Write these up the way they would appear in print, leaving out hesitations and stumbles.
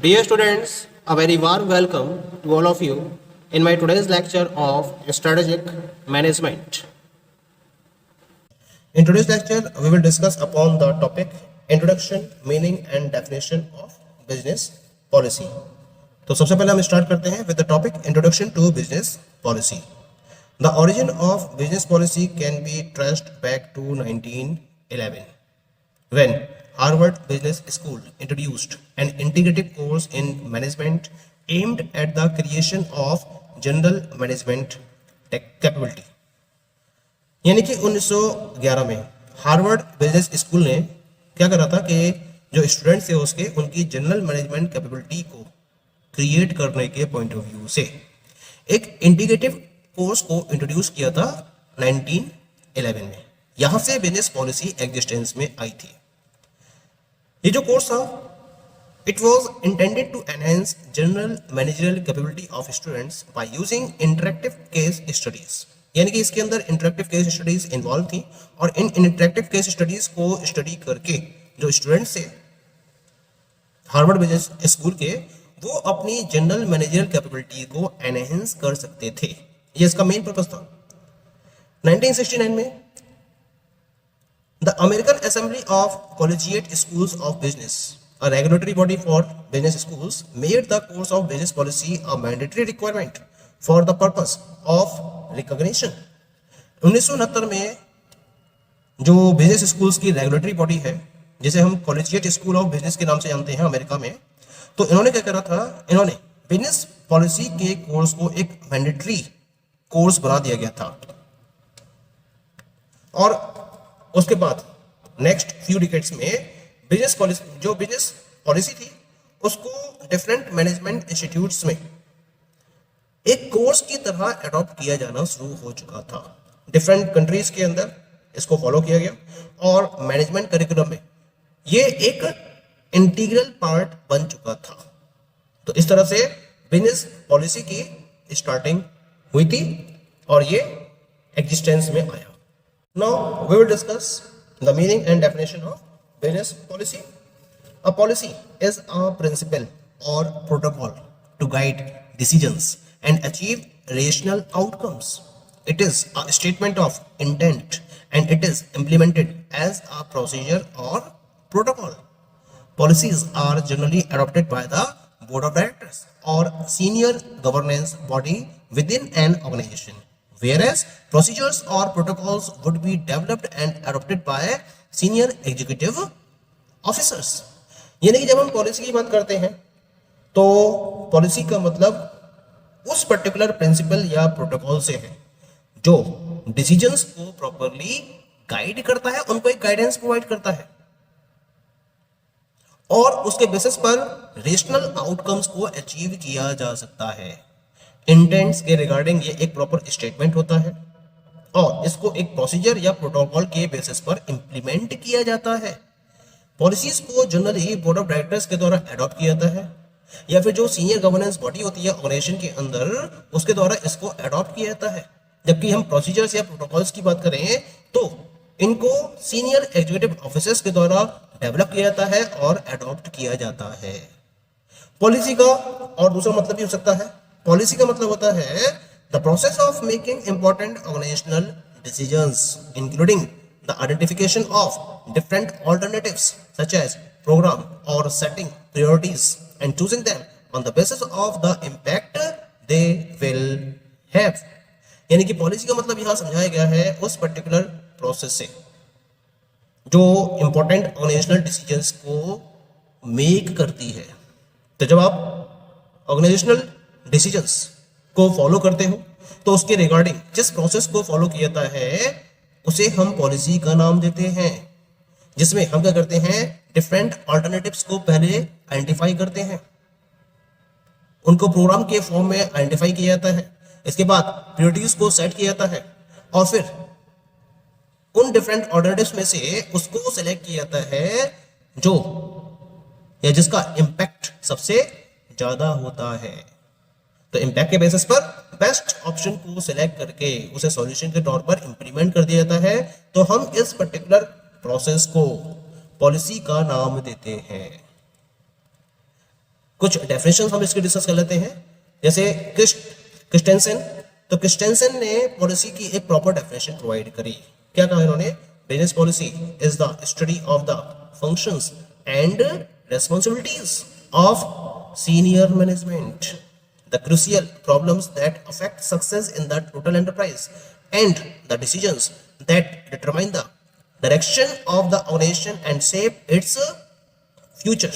Dear students, a very warm welcome to all of you in my today's lecture of strategic management. In today's lecture, we will discuss upon the topic introduction, meaning and definition of business policy. तो सबसे पहले हम start करते हैं with the topic introduction to business policy. The origin of business policy can be traced back to 1911 when Harvard Business School introduced an integrated course in management aimed at the creation of general management capability. यानी कि 1911 में Harvard business school ने क्या करा था कि जो students थे उसके उनकी जनरल मैनेजमेंट कैपेबिलिटी को क्रिएट करने के पॉइंट ऑफ व्यू से एक इंटीग्रेटिव कोर्स को इंट्रोड्यूस किया था 1911 में। यहां से बिजनेस पॉलिसी एग्जिस्टेंस में आई थी। ये जो कोर्स था it was intended to enhance general managerial capability of students by using interactive case studies. यानी कि इसके अंदर इंटरेक्टिव केस स्टडीज इन्वॉल्व थी और इन इंटरेक्टिव केस स्टडीज को स्टडी करके जो स्टूडेंट्स थे हार्वर्ड बिजनेस स्कूल के वो अपनी जनरल मैनेजरियल कैपेबिलिटी को एनहेंस कर सकते थे। ये इसका मेन पर्पस था। 1969 में The American Assembly of Collegiate Schools of Business, a regulatory body for business schools, made the course of business policy a mandatory requirement for the purpose of recognition. 1969 में जो business schools की regulatory body है जिसे हम collegiate school of business के नाम से जानते हैं अमेरिका में, तो इन्होंने क्या करा था, इन्होंने बिजनेस पॉलिसी के कोर्स को एक मैंडेटरी कोर्स बना दिया गया था। और उसके बाद नेक्स्ट फ्यू डिकेड्स में बिजनेस पॉलिसी थी उसको डिफरेंट मैनेजमेंट इंस्टीट्यूट्स में एक कोर्स की तरह अडॉप्ट किया जाना शुरू हो चुका था। डिफरेंट कंट्रीज के अंदर इसको फॉलो किया गया और मैनेजमेंट करिकुलम में ये एक इंटीग्रल पार्ट बन चुका था। तो इस तरह से बिजनेस पॉलिसी की स्टार्टिंग हुई थी और ये एग्जिस्टेंस में आया। Now we will discuss the meaning and definition of business policy. A policy is a principle or protocol to guide decisions and achieve rational outcomes. It is a statement of intent and it is implemented as a procedure or protocol. Policies are generally adopted by the board of directors or senior governance body within an organization, whereas procedures or protocols would be developed and adopted by senior executive officers. यानी कि जब हम policy की बात करते हैं तो policy का मतलब उस पर्टिकुलर प्रिंसिपल या प्रोटोकॉल से है जो डिसीजंस को प्रॉपरली गाइड करता है, उनको एक गाइडेंस प्रोवाइड करता है और उसके बेसिस पर रेशनल आउटकम्स को अचीव किया जा सकता है। इंटेंट्स के रिगार्डिंग ये एक प्रॉपर स्टेटमेंट होता है और इसको एक प्रोसीजर या प्रोटोकॉल के बेसिस पर इंप्लीमेंट किया जाता है। पॉलिसीज को जनरली बोर्ड ऑफ डायरेक्टर्स के द्वारा अडॉप्ट किया जाता है या फिर जो सीनियर गवर्नेंस बॉडी होती है ऑर्गेनाइजेशन के अंदर उसके द्वारा इसको अडॉप्ट किया जाता है। जबकि हम प्रोसीजर्स या प्रोटोकॉल्स की बात करें तो इनको सीनियर एग्जीक्यूटिव ऑफिसर्स के द्वारा डेवलप किया जाता है और अडॉप्ट किया जाता है। पॉलिसी का और दूसरा मतलब भी हो सकता है। पॉलिसी का मतलब होता है the process of making important organisational decisions including the identification of different alternatives such as programme और setting priorities and choosing them on the basis of the impact they will have. यानी कि policy का मतलब यहां समझाया गया है उस पर्टिकुलर प्रोसेस से जो इंपॉर्टेंट ऑर्गेनाइजेशनल डिसीजंस को मेक करती है। तो जब आप ऑर्गेनाइजेशनल डिसीजंस को फॉलो करते हो तो उसके रिगार्डिंग जिस प्रोसेस को फॉलो किया जाता है उसे हम पॉलिसी का नाम देते हैं, जिसमें हम क्या करते हैं डिफरेंट अल्टरनेटिव्स को पहले आइडेंटिफाई करते हैं, उनको प्रोग्राम के फॉर्म में आइडेंटिफाई किया जाता है, इसके बाद प्रायोरिटीज को सेट किया जाता है और फिर उन डिफरेंट अल्टरनेटिव्स में से उसको सिलेक्ट किया जाता है जो या जिसका इंपैक्ट सबसे ज्यादा होता है। तो इंपैक्ट के बेसिस पर बेस्ट ऑप्शन को सिलेक्ट करके उसे सॉल्यूशन के तौर पर इंप्लीमेंट कर दिया जाता है। तो हम इस पर्टिकुलर प्रोसेस को पॉलिसी का नाम देते हैं। कुछ डेफिनेशन हम इसकी डिस्कस कर लेते हैं। जैसे क्रिस्टेंसन, तो क्रिस्टेंसन ने पॉलिसी की एक प्रॉपर डेफिनेशन प्रोवाइड करी। क्या कहा इन्होंने? Business policy is the study of the functions and responsibilities of senior management, the crucial problems that affect success in the total enterprise, and the decisions that determine the direction of the organization and shape its future।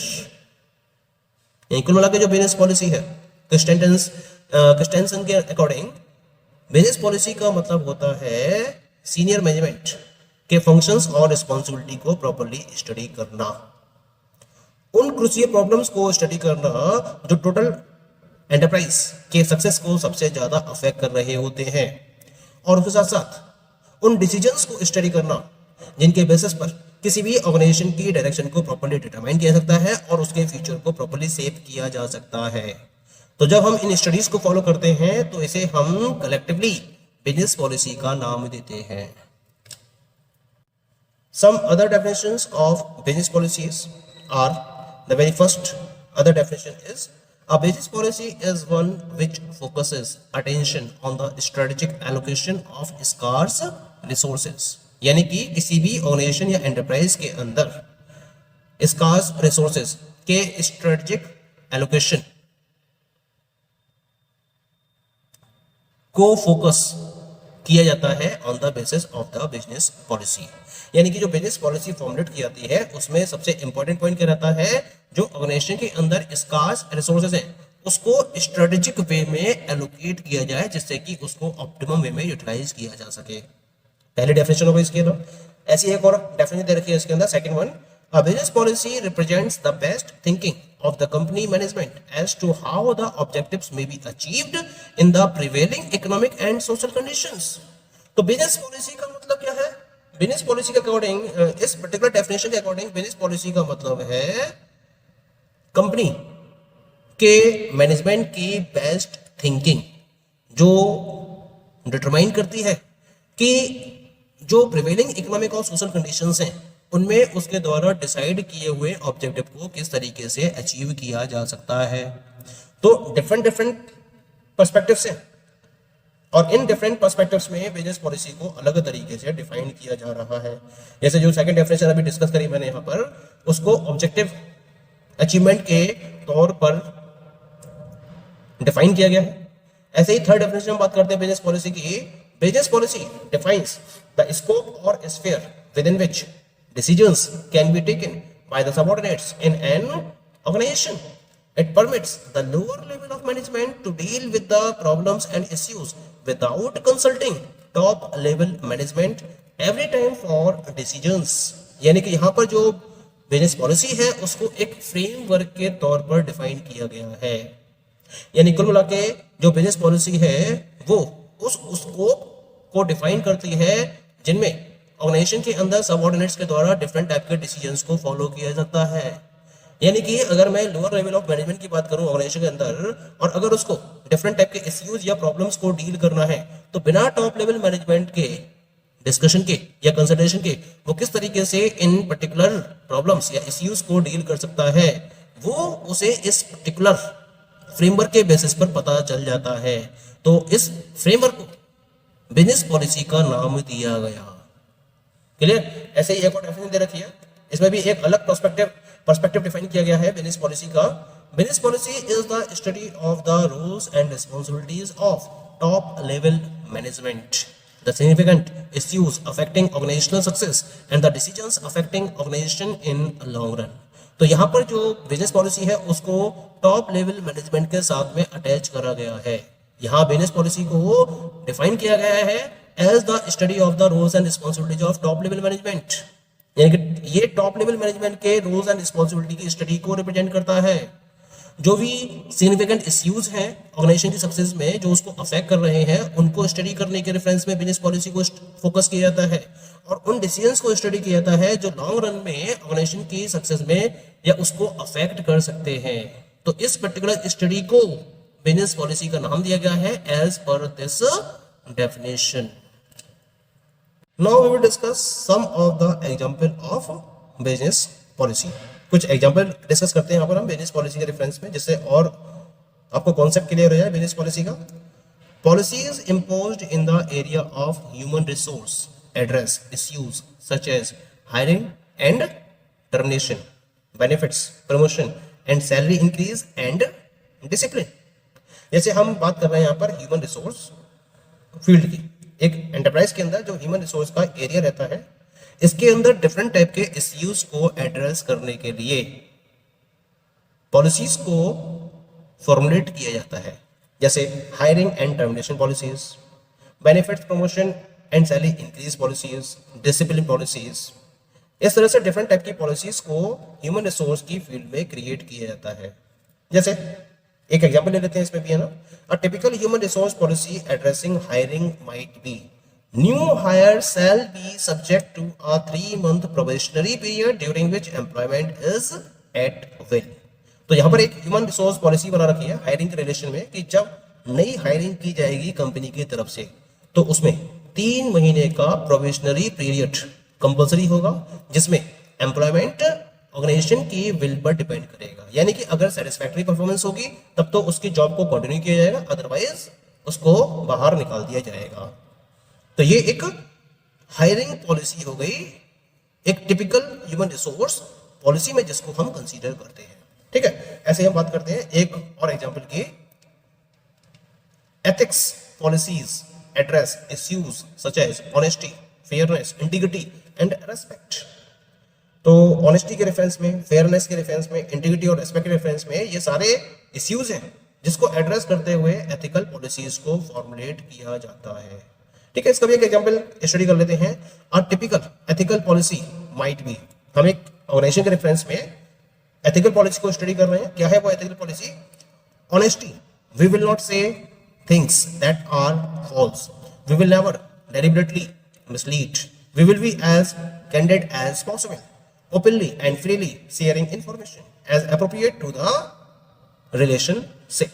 कुल मिला के जो business policy है Christensen के according, business policy का मतलब होता है सीनियर मैनेजमेंट के फंक्शंस और रिस्पॉन्सिबिलिटी को प्रॉपर्ली स्टडी करना, उन क्रूशियल प्रॉब्लम्स को स्टडी करना जो टोटल एंटरप्राइज के सक्सेस को सबसे ज्यादा अफेक्ट कर रहे होते हैं, और उसके साथ साथ उन डिसीजंस को स्टडी करना जिनके बेसिस पर किसी भी ऑर्गेनाइजेशन की डायरेक्शन को प्रॉपर्ली डिटरमाइन किया सकता है और उसके फ्यूचर को प्रॉपर्ली शेप किया जा सकता है। तो जब हम इन स्टडीज को फॉलो करते हैं तो इसे हम कलेक्टिवली बिजनेस पॉलिसी का नाम देते हैं। Some other definitions of business policies are, the very first other definition is a business policy is one which focuses attention on the strategic allocation of scarce resources, यानी कि किसी भी organisation या enterprise के अंदर scarce resources के strategic allocation को focus किया जाता है on the basis of the business policy. यानी कि जो बिजनेस पॉलिसी फॉर्मुलेट की जाती है उसमें सबसे इंपॉर्टेंट पॉइंट क्या रहता है, जो ऑर्गेनाइजेशन के अंदर स्कार्स रिसोर्सेज हैं उसको स्ट्रेटेजिक वे में एलोकेट किया जाए जिससे कि उसको ऑप्टिमम वे में यूटिलाइज किया जा सके। पहले डेफिनेशन हो गई इसकी। तो ऐसी एक और डेफिनेशन दे रखी है इसके अंदर, second one, a business policy represents the best thinking of the company management as to how the objectives may be achieved in the prevailing economic and social conditions। तो बिजनेस पॉलिसी का मतलब क्या है? Business policy के according, इस particular definition के according business policy का मतलब है कंपनी के मैनेजमेंट की बेस्ट थिंकिंग जो डिटरमाइन करती है कि जो प्रिवेलिंग इकोनॉमिक और सोशल कंडीशंस हैं उनमें उसके द्वारा डिसाइड किए हुए ऑब्जेक्टिव को किस तरीके से अचीव किया जा सकता है। तो डिफरेंट पर्सपेक्टिव से, और इन डिफरेंट पर्सपेक्टिव्स में बिजनेस पॉलिसी को अलग तरीके से डिफाइन किया जा रहा है। जैसे जो सेकंड डेफिनेशन अभी डिस्कस करी मैंने यहाँ पर, उसको ऑब्जेक्टिव अचीवमेंट के तौर पर डिफाइन किया गया है। ऐसे ही थर्ड डेफिनेशन हम बात करते हैं बिजनेस पॉलिसी की। Business policy defines the scope और sphere within which decisions can be taken by the subordinates in an organization. It permits the lower level of management to deal with the problems and issues without consulting top level management every time for decisions। यानी कि यहाँ पर जो business policy है उसको एक framework के तौर पर डिफाइन किया गया है। यानी कुल मिला के जो बिजनेस पॉलिसी है वो उस स्कोप को डिफाइन करती है जिनमें ऑर्गेनाइजेशन के अंदर सबऑर्डिनेट्स के द्वारा डिफरेंट टाइप के डिसीजंस को फॉलो किया जाता है। यानी कि अगर मैं लोअर लेवल ऑफ मैनेजमेंट की बात करूं ऑर्गेनाइजेशन के अंदर, और अगर उसको डिफरेंट टाइप के इश्यूज या प्रॉब्लम्स को डील करना है तो बिना टॉप लेवल मैनेजमेंट के डिस्कशन के या कंसल्टेशन के वो किस तरीके से इन पर्टिकुलर प्रॉब्लम्स या इश्यूज को डील कर सकता है, वो उसे इस पर्टिकुलर फ्रेमवर्क के बेसिस पर पता चल जाता है। तो इस फ्रेमवर्क को बिजनेस पॉलिसी का नाम दिया गया। क्लियर? ऐसे ही एक और डेफिनेशन दे रखी है, इसमें भी एक अलग पर्सपेक्टिव डिफाइन किया गया है बिजनेस पॉलिसी का। Business policy is the study of the rules and responsibilities of top level management, the significant issues affecting organizational success and the decisions affecting organization in long run. तो यहाँ पर जो business policy है उसको top level management के साथ में attach करा गया है। यहाँ बिजनेस पॉलिसी को डिफाइन किया गया है as the study of the roles and responsibilities of top level management, यानी कि ये टॉप लेवल मैनेजमेंट के रोल्स एंड रिस्पांसिबिलिटी की स्टडी को रिप्रेजेंट करता है। जो भी सिग्निफिकेंट इश्यूज हैं ऑर्गेनाइजेशन की सक्सेस में जो उसको अफेक्ट कर रहे हैं उनको स्टडी करने के रेफरेंस में बिजनेस पॉलिसी को फोकस किया जाता है, और उन डिसीजंस को स्टडी किया जाता है जो लॉन्ग रन में ऑर्गेनाइजेशन की सक्सेस में या उसको अफेक्ट कर सकते हैं। तो इस पर्टिकुलर स्टडी को बिजनेस पॉलिसी का नाम दिया गया है as per this definition. Now we will discuss some of the example of business policy। कुछ एग्जांपल डिस्कस करते हैं यहाँ पर हम बिजनेस पॉलिसी के रेफरेंस में, जिससे और आपको कॉन्सेप्ट क्लियर हो जाए बिजनेस पॉलिसी का। Policies imposed in the area of human resource address issues such as hiring and termination, benefits, promotion and salary increase and discipline. जैसे हम बात कर रहे हैं यहाँ पर ह्यूमन रिसोर्स फील्ड की, एक एंटरप्राइज के अंदर जो ह्यूमन रिसोर्स का एरिया रहता है, इसके अंदर डिफरेंट टाइप के इश्यूज को एड्रेस करने के लिए पॉलिसीज को फॉर्मुलेट किया जाता है, जैसे hiring and termination policies, benefits, promotion and salary increase policies, discipline policies. इस तरह से डिफरेंट टाइप की पॉलिसीज को ह्यूमन रिसोर्स की फील्ड में क्रिएट किया जाता है। जैसे एक एग्जांपल ले लेते हैं, इसमें भी है ना, a typical human resource policy addressing hiring might be new hire shall be subject to a 3-month probationary period during which employment is at will. तो यहाँ पर एक ह्यूमन रिसोर्स पॉलिसी बना रखी है हायरिंग के रिलेशन में कि जब नई हायरिंग की जाएगी कंपनी की तरफ से तो उसमें 3 महीने का प्रोबेशनरी पीरियड कंपलसरी होगा, जिसमें एम्प्लॉयमेंट ऑर्गेनाइजेशन की विल पर डिपेंड करेगा। यानी कि अगर सेटिस्फैक्टरी परफॉर्मेंस होगी तब तो उसकी जॉब को कंटिन्यू किया जाएगा, अदरवाइज उसको बाहर निकाल दिया जाएगा। तो ये एक हायरिंग पॉलिसी हो गई, एक टिपिकल ह्यूमन रिसोर्स पॉलिसी में जिसको हम कंसीडर करते हैं। ठीक है, ऐसे हम बात करते हैं एक और एग्जांपल की, ethics policies address issues such as honesty, fairness, integrity and respect. तो ऑनेस्टी के रेफरेंस में, फेयरनेस के रेफरेंस में, इंटीग्रिटी और रेस्पेक्ट के रेफरेंस में ये सारे इश्यूज हैं जिसको एड्रेस करते हुए एथिकल पॉलिसीज को फॉर्मुलेट किया जाता है। ठीक है, इसका भी एक एग्जांपल स्टडी कर लेते हैं। A typical ethical policy might be, हम एक ऑर्गेनाइजेशन के रेफरेंस में एथिकल पॉलिसी को स्टडी कर रहे हैं। क्या है वो ethical policy? Honesty, we will not say things that are false, we will never deliberately mislead, we will be as candid as possible, openly and freely sharing information as appropriate to the relationship।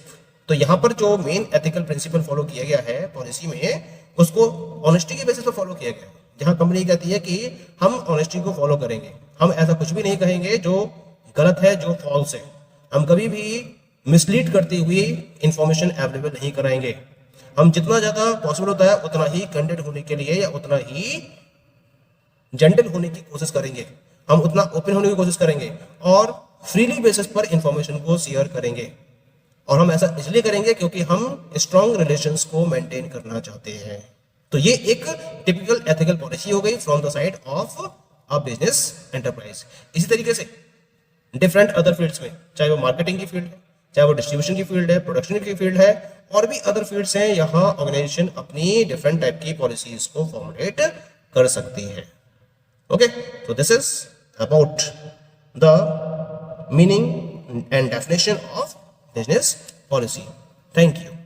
तो यहाँ पर जो main ethical principle follow किया गया है policy में, उसको honesty के बेसिस पर फॉलो किया गया है। जहाँ कंपनी कहती है कि हम ऑनेस्टी को फॉलो करेंगे, हम ऐसा कुछ भी नहीं कहेंगे जो गलत है, जो फॉल्स है, हम कभी भी मिसलीड करती हुई इंफॉर्मेशन अवेलेबल नहीं कराएंगे, हम जितना ज्यादा पॉसिबल होता है उतना ही कैंडिडेट होने के लिए या उतना ही जेंटल होने की कोशिश करेंगे, हम उतना ओपन होने की कोशिश करेंगे और फ्रीली बेसिस पर इंफॉर्मेशन को शेयर करेंगे। और हम ऐसा इसलिए करेंगे क्योंकि हम स्ट्रॉन्ग रिलेशंस को मेंटेन करना चाहते हैं। तो ये एक टिपिकल एथिकल पॉलिसी हो गई from the side of a business enterprise. इसी तरीके से डिफरेंट अदर फील्ड्स में, चाहे वो मार्केटिंग की फील्ड है, चाहे वो डिस्ट्रीब्यूशन की फील्ड है, प्रोडक्शन की फील्ड है, और भी अदर फील्ड्स हैं, यहाँ ऑर्गेनाइजेशन अपनी डिफरेंट टाइप की पॉलिसीज को फॉर्मुलेट कर सकती है। ओके, तो this is about the meaning and definition of business policy. Thank you.